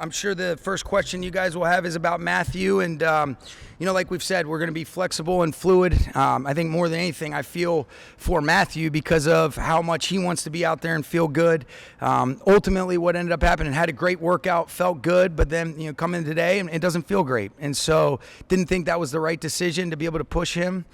I'm sure the first question you guys will have is about Matthew, and like we've said, we're going to be flexible and fluid. I think more than anything, I feel for Matthew because of how much he wants to be out there and feel good. Ultimately, what ended up happening, had a great workout, felt good, but then come in today and it doesn't feel great, and so didn't think that was the right decision to be able to push him.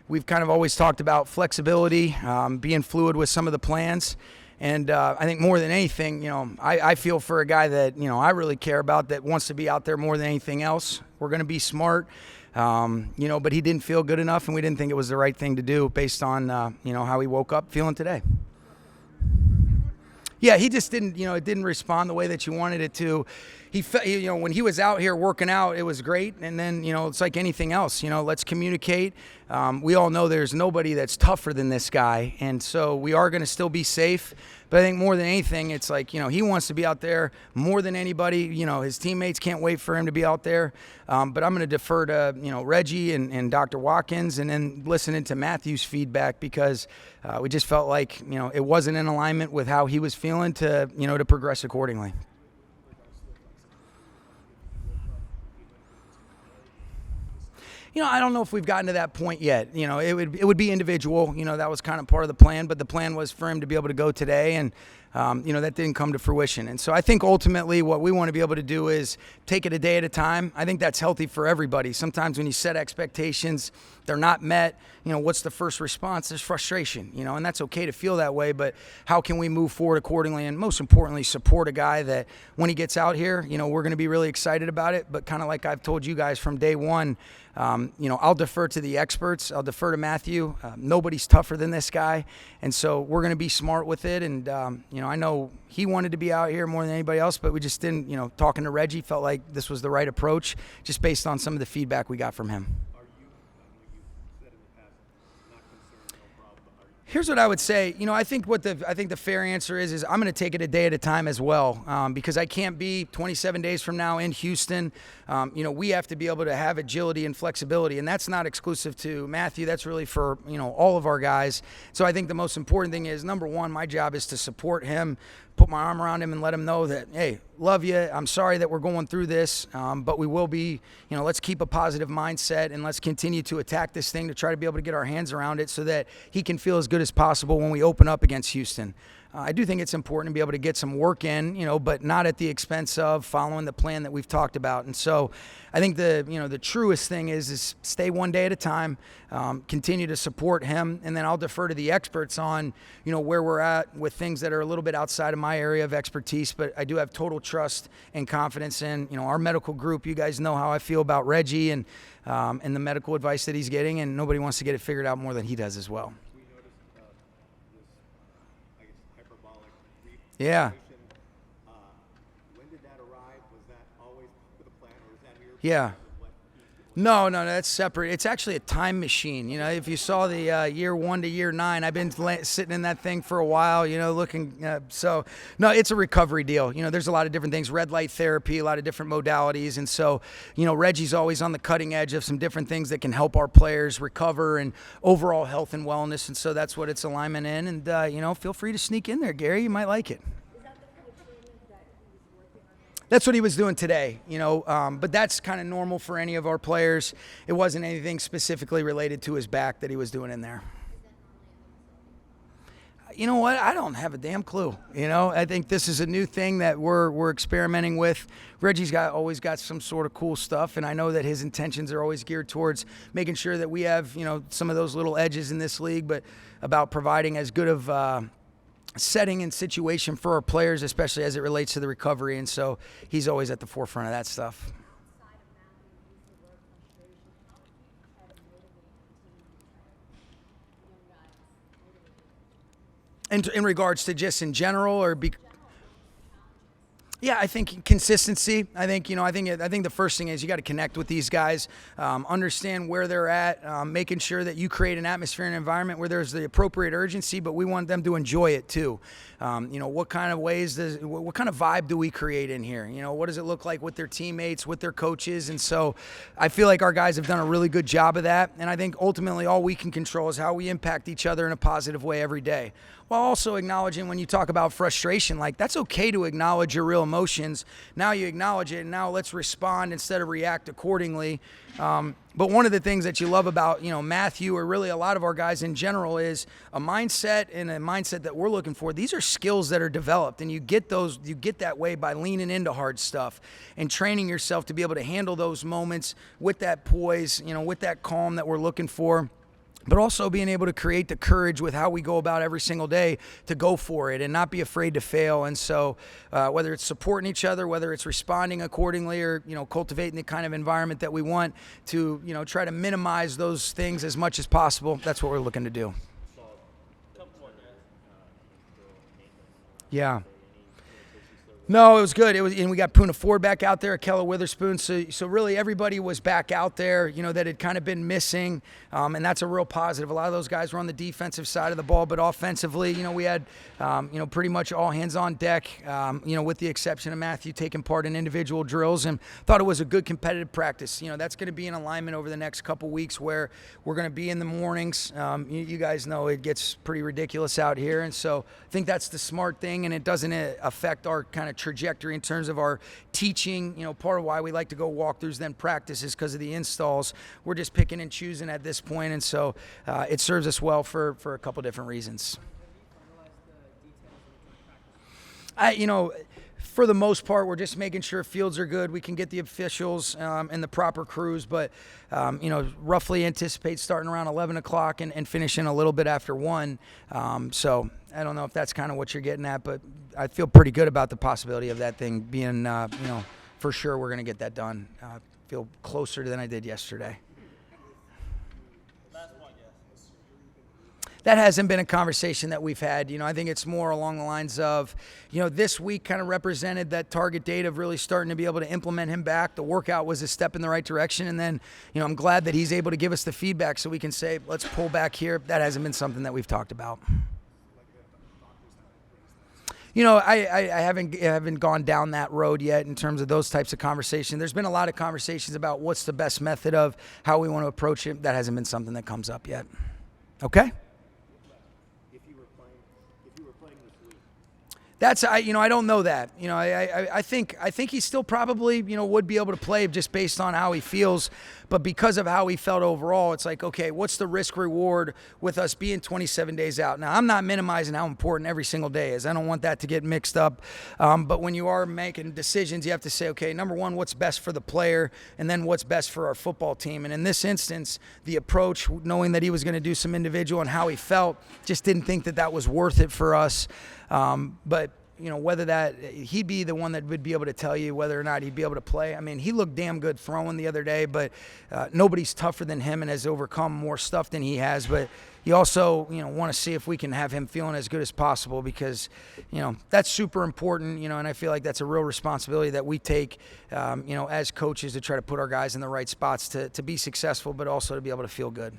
We've kind of always talked about flexibility, being fluid with some of the plans. And I think more than anything, I feel for a guy that, I really care about, that wants to be out there more than anything else. We're going to be smart, but he didn't feel good enough, and we didn't think it was the right thing to do based on, how he woke up feeling today. Yeah, he just didn't, it didn't respond the way that you wanted it to. He, when he was out here working out, it was great. And then, it's like anything else, let's communicate. We all know there's nobody that's tougher than this guy. And so we are going to still be safe. But I think more than anything, it's like, he wants to be out there more than anybody. His teammates can't wait for him to be out there. But I'm going to defer to, Reggie and Dr. Watkins, and then listening to Matthew's feedback, because we just felt like, it wasn't in alignment with how he was feeling to progress accordingly. I don't know if we've gotten to that point yet. It would be individual. That was kind of part of the plan, but the plan was for him to be able to go today, and that didn't come to fruition. And so I think ultimately what we want to be able to do is take it a day at a time. I think that's healthy for everybody. Sometimes when you set expectations, they're not met. What's the first response? There's frustration, and that's okay to feel that way, but how can we move forward accordingly, and most importantly, support a guy that when he gets out here, we're going to be really excited about it. But kind of like I've told you guys from day one, I'll defer to the experts. I'll defer to Matthew. Nobody's tougher than this guy. And so we're going to be smart with it. And, I know he wanted to be out here more than anybody else, but we just didn't, talking to Reggie, felt like this was the right approach just based on some of the feedback we got from him. Here's what I would say. I think the fair answer is I'm going to take it a day at a time as well, because I can't be 27 days from now in Houston. We have to be able to have agility and flexibility, and that's not exclusive to Matthew. That's really for all of our guys. So I think the most important thing is, number one, my job is to support him, put my arm around him, and let him know that, hey, love you. I'm sorry that we're going through this, but we will be, let's keep a positive mindset, and let's continue to attack this thing to try to be able to get our hands around it so that he can feel as good as possible when we open up against Houston. I do think it's important to be able to get some work in, but not at the expense of following the plan that we've talked about. And so I think the truest thing is stay one day at a time, continue to support him, and then I'll defer to the experts on, where we're at with things that are a little bit outside of my area of expertise. But I do have total trust and confidence in, our medical group. You guys know how I feel about Reggie and the medical advice that he's getting, and nobody wants to get it figured out more than he does as well. Hyperbolic. Yeah. When did that arrive? Was that always with a plan, or is that here? Yeah. No, that's separate. It's actually a time machine. If you saw the year 1 to year 9, I've been sitting in that thing for a while, looking. So, no, it's a recovery deal. There's a lot of different things, red light therapy, a lot of different modalities. And so, Reggie's always on the cutting edge of some different things that can help our players recover and overall health and wellness. And so that's what it's alignment in. And, feel free to sneak in there, Gary. You might like it. That's what he was doing today, but that's kind of normal for any of our players. It wasn't anything specifically related to his back that he was doing in there. You know what? I don't have a damn clue. I think this is a new thing that we're experimenting with. Reggie's always got some sort of cool stuff, and I know that his intentions are always geared towards making sure that we have, some of those little edges in this league, but about providing as good of setting and situation for our players, especially as it relates to the recovery. And so he's always at the forefront of that stuff. In regards to just in general, yeah, I think consistency. I think the first thing is you got to connect with these guys, understand where they're at, making sure that you create an atmosphere and environment where there's the appropriate urgency, but we want them to enjoy it too. What kind of what kind of vibe do we create in here? What does it look like with their teammates, with their coaches? And so I feel like our guys have done a really good job of that. And I think ultimately all we can control is how we impact each other in a positive way every day. While also acknowledging when you talk about frustration, like that's okay to acknowledge your real emotions. Now you acknowledge it, and now let's respond instead of react accordingly. But one of the things that you love about, Matthew, or really a lot of our guys in general, is a mindset, and a mindset that we're looking for. These are skills that are developed, and you get that way by leaning into hard stuff and training yourself to be able to handle those moments with that poise, with that calm that we're looking for. But also being able to create the courage with how we go about every single day to go for it and not be afraid to fail. And so whether it's supporting each other, whether it's responding accordingly, or, cultivating the kind of environment that we want to, try to minimize those things as much as possible, that's what we're looking to do. Yeah. No, it was good. And we got Poona Ford back out there, Ahkello Witherspoon. So really everybody was back out there, that had kind of been missing, and that's a real positive. A lot of those guys were on the defensive side of the ball, but offensively, we had, pretty much all hands on deck, with the exception of Matthew taking part in individual drills, and thought it was a good competitive practice. That's going to be in alignment over the next couple weeks where we're going to be in the mornings. You guys know it gets pretty ridiculous out here, and so I think that's the smart thing, and it doesn't affect our kind of trajectory in terms of our teaching. Part of why we like to go walkthroughs then practice is because of the installs. We're just picking and choosing at this point, and so it serves us well for a couple different reasons. For the most part, we're just making sure fields are good. We can get the officials and the proper crews, but roughly anticipate starting around 11 o'clock and finishing a little bit after 1. So I don't know if that's kind of what you're getting at, but I feel pretty good about the possibility of that thing being, for sure we're going to get that done. Feel closer than I did yesterday. That hasn't been a conversation that we've had. I think it's more along the lines of, this week kind of represented that target date of really starting to be able to implement him back. The workout was a step in the right direction. And then, I'm glad that he's able to give us the feedback so we can say, let's pull back here. That hasn't been something that we've talked about. I haven't gone down that road yet in terms of those types of conversations. There's been a lot of conversations about what's the best method of how we want to approach it. That hasn't been something that comes up yet. Okay? That's I don't know that. I think he still probably would be able to play just based on how he feels, but because of how he felt overall, it's like, okay, what's the risk reward with us being 27 days out? Now, I'm not minimizing how important every single day is. I don't want that to get mixed up. But when you are making decisions, you have to say, okay, number one, what's best for the player, and then what's best for our football team. And in this instance, the approach, knowing that he was going to do some individual and how he felt, just didn't think that was worth it for us. But whether he'd be the one that would be able to tell you whether or not he'd be able to play. I mean, he looked damn good throwing the other day, but nobody's tougher than him and has overcome more stuff than he has. But you also, want to see if we can have him feeling as good as possible because, that's super important, and I feel like that's a real responsibility that we take, as coaches to try to put our guys in the right spots to be successful, but also to be able to feel good.